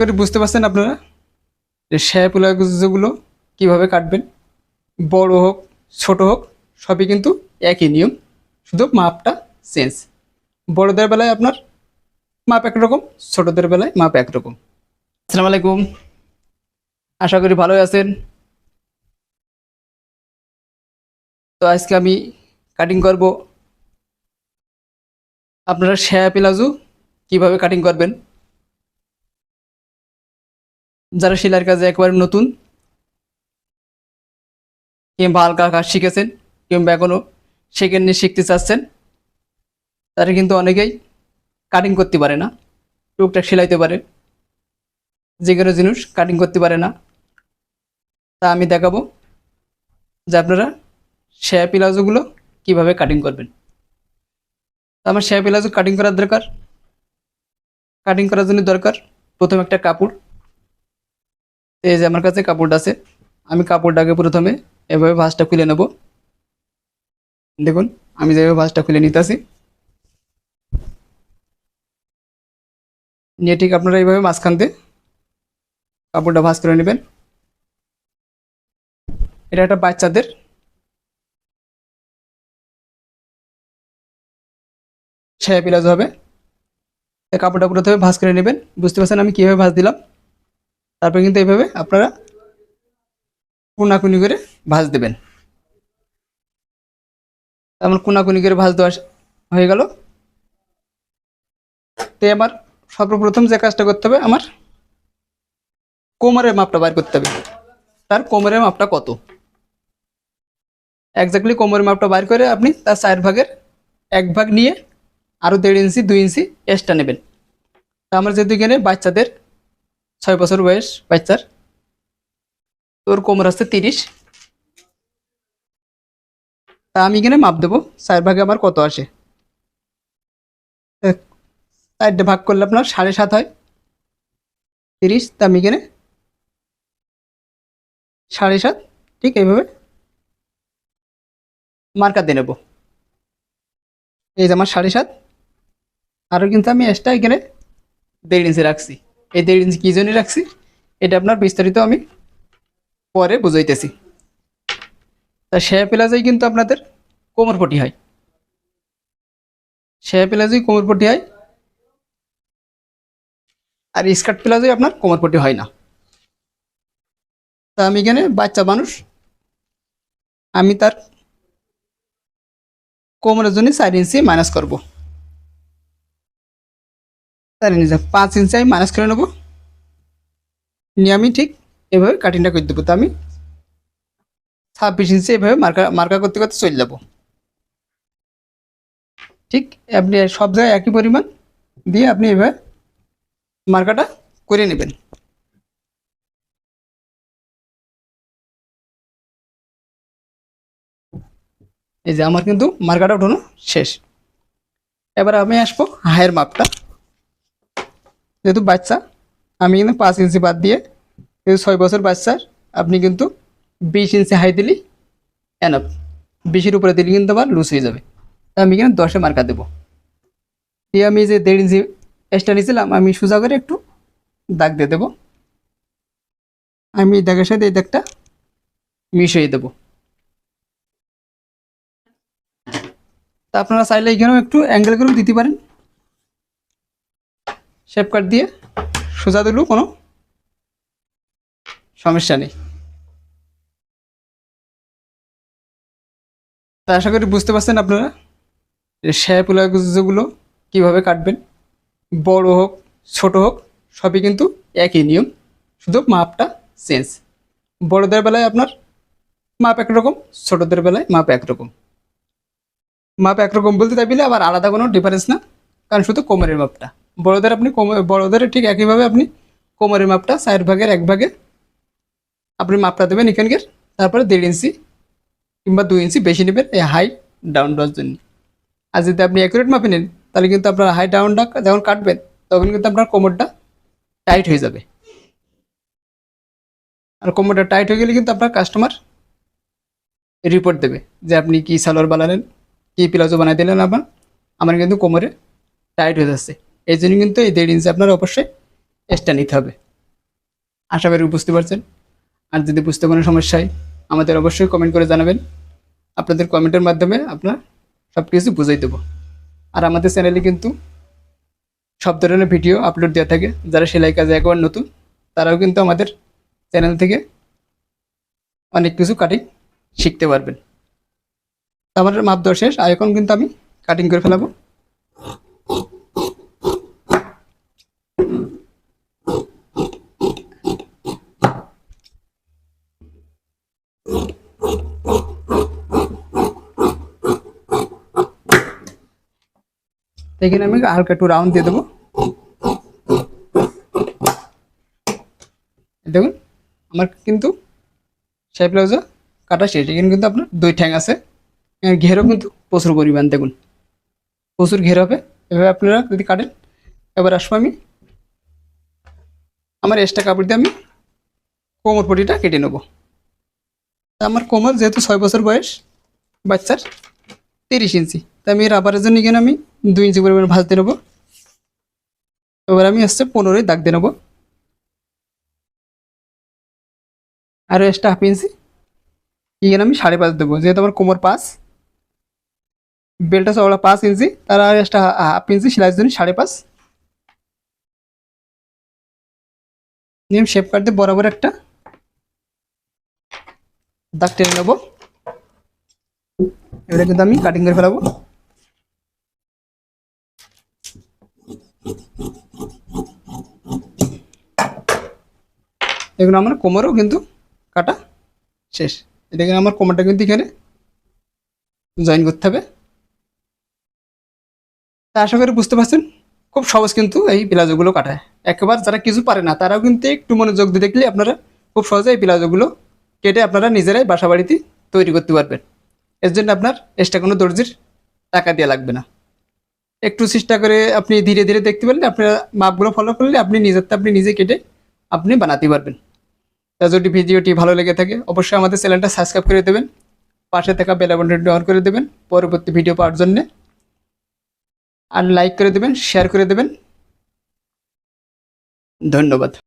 করে বুঝতে পারছেন আপনারা যে শ্যাপিলাজোগুলো কীভাবে কাটবেন। বড় হোক ছোট হোক সবই কিন্তু একই নিয়ম, শুধু মাপটা চেঞ্জ। বড়দের বেলায় আপনার মাপ একরকম, ছোটদের বেলায় মাপ একরকম। আসসালামু আলাইকুম, আশা করি ভালোই আছেন। তো আজকে আমি কাটিং করব আপনারা শ্যাপিলাজো কীভাবে কাটিং করবেন। যারা সেলাইয়ের কাজে একবারে নতুন কিংবা হালকা কাজ শিখেছেন কিংবা এখনও সেকেন্ডে শিখতে চাচ্ছেন, তারা কিন্তু অনেকেই কাটিং করতে পারে না, টুকটাক সেলাইতে পারে, যে কোনো জিনিস কাটিং করতে পারে না। তা আমি দেখাবো যে আপনারা শ্যাপিলাজোগুলো কীভাবে কাটিং করবেন। আমার শ্যাপিলাজো কাটিং করার জন্য দরকার প্রথম একটা কাপড়। এই যে আমার কাছে কাপড়টা আছে, আমি কাপড়টাকে প্রথমে এভাবে ভাঁজটা খুলে নেব। দেখুন আমি যেভাবে ভাঁজটা খুলে নিতেছি, নিয়ে ঠিক আপনারা এইভাবে মাঝখান দিয়ে কাপড়টা ভাঁজ করে নেবেন। এটা একটা বাচ্চাদের শ্যাপিলাজো হবে। কাপড়টা প্রথমে ভাঁজ করে নেবেন। বুঝতে পারছেন আমি কীভাবে ভাঁজ দিলাম। তারপর কিন্তু এইভাবে আপনারা কোনাকুনি করে ভাঁজ দেবেন। আমার কোনাকুনি করে ভাঁজ দেওয়া হয়ে গেল। তো আমার সর্বপ্রথম যে কাজটা করতে হবে, আমার কোমরের মাপটা বার করতে হবে। তার কোমরের মাপটা কত, একজাক্টলি কোমরের মাপটা বার করে আপনি তার 4 ভাগের 1 ভাগ নিয়ে আরও 1.5 ইঞ্চি 2 ইঞ্চি এক্সট্রা নেবেন। তা আমার যেহেতু এখানে বাচ্চাদের 6 বছর বয়স বাচ্চার, তোর কোমর আসছে 30। তা আমি এখানে মাপ দেবো 4 ভাগে আমার কত আসে। 4টে ভাগ করলে আপনার 7.5 হয়, 30। তা আমি এখানে 7.5 ঠিক এইভাবে মার্কার দিয়ে নেব। এই যে আমার 7.5, আরও কিন্তু আমি এক্সট্রা এখানে 1.5 ইঞ্চি রাখছি। এই 1.5 ইঞ্চি কী জন্য রাখছি এটা আপনার বিস্তারিত আমি পরে বুঝাইতেছি। তা শ্যাপিলাজোই কিন্তু আপনাদের কোমরপটি হয়, শ্যাপিলাজোই কোমরপটি হয়, আর স্কার্ট প্লাজোই আপনার কোমরপটি হয় না। তা আমি এখানে বাচ্চা মানুষ, আমি তার কোমরের জন্য 4 ইঞ্চি মাইনাস করবো। 4 ইঞ্চি 5 ইঞ্চি আমি মাইনাস করে নেবো, নিয়ে আমি ঠিক এভাবে কাটিংটা করে দেবো। তো আমি 26 ইঞ্চি এভাবে মার্কা করতে করতে চলে যাবো। ঠিক আপনি সব জায়গায় একই পরিমাণ দিয়ে আপনি এভাবে মার্কাটা করে নেবেন। এই যে আমার কিন্তু মার্কাটা উঠানো শেষ। এবার আমি আসবো হাইয়ের মাপটা। যেহেতু বাচ্চা, আমি কিন্তু 5 ইঞ্চি বাদ দিয়ে, যেহেতু 6 বছর বাচ্চার, আপনি কিন্তু 20 ইঞ্চি হাই দিলেই এনাফ। 20-এর উপরে দিলে কিন্তু আবার লুজ হয়ে যাবে। তা আমি এখানে 10-এ মার্কা দেবো। দিয়ে আমি যে 1.5 ইঞ্চি এক্সট্রা নিয়েছিলাম, আমি সোজা করে একটু দাগ দিয়ে দেবো। আমি এই দাগের সাথে এই দাগটা মিশিয়ে দেবো। তা আপনারা চাইলে এখানেও একটু অ্যাঙ্গেল করেও দিতে পারেন, শেপ কাট দিয়ে সোজা দিলেও কোনো সমস্যা নেই। তা আশা করি বুঝতে পারছেন আপনারা যে শ্যাপিলাজোগুলো কীভাবে কাটবেন। বড় হোক ছোট হোক সবই কিন্তু একই নিয়ম, শুধু মাপটা চেঞ্জ। বড়দের বেলায় আপনার মাপ একরকম, ছোটদের বেলায় মাপ একরকম। মাপ একরকম বলতে তাই বলে আবার আলাদা কোনো ডিফারেন্স না, কারণ শুধু কোমরের মাপটা বড়দের, আপনি বড়দের ঠিক একইভাবে আপনি কোমরের মাপটা 4 ভাগের 1 ভাগে আপনি মাপটা দেবেন এখানকার। তারপরে 1.5 ইঞ্চি কিংবা 2 ইঞ্চি বেশি নেবেন এই হাই ডাউন দেওয়ার জন্য। আর যদি আপনি অ্যাকুরেট মাপে নেন, তাহলে কিন্তু আপনার হাই ডাউনটা যখন কাটবেন তখন কিন্তু আপনার কোমরটা টাইট হয়ে যাবে। আর কোমরটা টাইট হয়ে গেলে কিন্তু আপনার কাস্টমার রিপোর্ট দেবে যে আপনি কি সালোয়ার বানালেন, কি প্লাজো বানাই দিলেন, আমার কিন্তু কোমরে টাইট হয়ে যাচ্ছে। এই জন্য কিন্তু এই 1.5 ইঞ্চি আপনার অবশ্যই এক্সট্রা নিতে হবে। আশা করি বুঝতে পারছেন। আর যদি বুঝতে কোনো সমস্যা হয় আমাদের অবশ্যই কমেন্ট করে জানাবেন। আপনাদের কমেন্টের মাধ্যমে আপনার সব কিছু বুঝিয়ে দেবো। আর আমাদের চ্যানেলে কিন্তু সব ধরনের ভিডিও আপলোড দেওয়া থাকে। যারা সেলাই কাজে একবার নতুন তারাও কিন্তু আমাদের চ্যানেল থেকে অনেক কিছু কাটিং শিখতে পারবেন। আমার মাপ দেওয়া শেষ, আর এখন কিন্তু আমি কাটিং করে ফেলাবো। এখানে আমি হালকা একটু রাউন্ড দিয়ে দেবো। দেখুন আমার কিন্তু শাড়ি ব্লাউজও কাটা শেষ। এখানে কিন্তু আপনার 2 ঠ্যাং আছে, ঘেরও কিন্তু প্রচুর পরিমাণ, দেখুন প্রচুর ঘের হবে। এভাবে আপনারা যদি কাটেন। এবার আসবো আমি আমার এক্সট্রা কাপড় দিয়ে আমি কোমর পটিটা কেটে নেব। আমার কোমর যেহেতু 6 বছর বয়স বাচ্চার 30 ইঞ্চি, তাই আমি রাবারের জন্য এখানে আমি 2 ইঞ্চি পরিমাণ ভাঁজ দিয়ে নেবো। এবার আমি হচ্ছে 15 দাগ দিয়ে নেবো। আরও এক্সট্রা 1/2 ইঞ্চি এখানে আমি 5.5 দেবো, যেহেতু আমার কোমর 5, বেলটা চওড়া 5 ইঞ্চি, তার আর এক্সট্রা 1/2 ইঞ্চি সেলাইয়ের জন্য 5.5 নিয়ে শেপ কাট দিয়ে বরাবর একটা দাগ টেনে নেবো। এবারে কিন্তু আমি কাটিং করে ফেলাবো। এগুলো আমার কোমরও কিন্তু কাটা শেষ। এটা আমার কোমরটা কিন্তু এখানে জয়েন করতে হবে। তা আশা করি বুঝতে পারছেন, খুব সহজ কিন্তু এই প্লাজোগুলো কাটায়। একবার যারা কিছু পারে না তারাও কিন্তু একটু মনোযোগ দিয়ে দেখলে আপনারা খুব সহজে এই প্লাজোগুলো কেটে আপনারা নিজেরাই বাসা বাড়িতে তৈরি করতে পারবেন। এর জন্য আপনার এক্সট্রা কোনো দর্জির টাকা দেওয়া লাগবে না। একটু চেষ্টা করে আপনি ধীরে ধীরে দেখতে পারলে আপনার মাপগুলো ফলো করলে আপনি নিজে কেটে আপনি বানাতে পারবেন। তা যদি ভিডিওটি ভালো লেগে থাকে অবশ্যই আমাদের চ্যানেলটা সাবস্ক্রাইব করে দেবেন, পাশে থাকা বেল বাটনটি অন করে দেবেন পরবর্তী ভিডিও পাওয়ার জন্য। আর লাইক করে দেবেন, শেয়ার করে দেবেন। ধন্যবাদ।